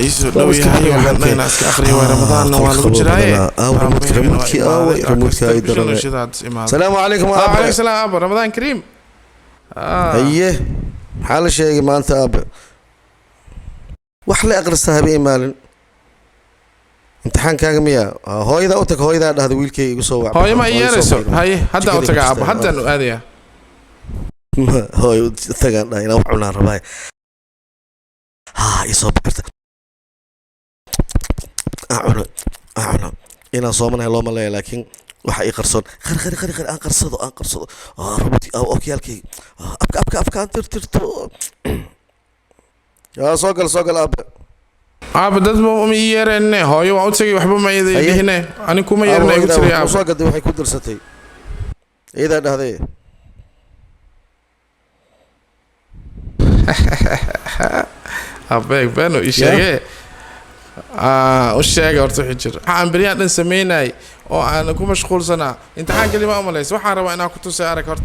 يسوع لو يهاي وحنا ناس كأخري ورمضان نوال وجراي السلام عليكم وعليكم السلام أبا رمضان كريم أيه حال شيء ما أنت أبا وحلا أقرصها بإيمال امتحان كان مياه هو إذا أوتك هو إذا هذا ويلكي يسوع هو ما يرسل هاي حتى أوتك أبا حتى هذه هو تجان لا ينوع عنا رباي يصاب كرت أعنا إنا صومنا الله ملاي لكن waxay qarsoon khari aan qarsado roboti okay halkii abka tirtirto yaa soo gal aab dad ma yeerane hooyo waa u tagay waxba ma yeedihine ani kuma yeernay u tagay aab soo gaday waxay ku dirsatay ida dhahday abeeg bano isheege وشاقة ورتو حجر waxaan bariyaa dhan sameynay oo aan ku mashquulsanaa imtixaan kaliya ma umaleys waxaan rabaa inaan ku tuso arag horta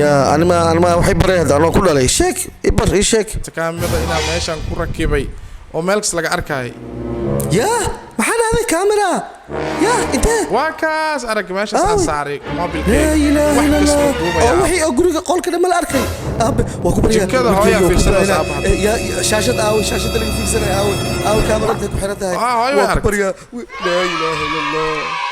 ya anima waxay bareeyada aan ku dhalay sheek ibar sheek kaamira inaan meeshan ku rakibay oo meelkas laga arkay ya maxaa hada kaamira ya inta waa kaas arag meesha aan saaray mobilka la ilaha illallah waxay guriga qolka ma la arkay waa ku bariyaa jikada hooya fiirsanaysa ya shaashada laga fiirsanay kaamira ku xiran tahay hooyo waa ku bariyaa la ilaha illallah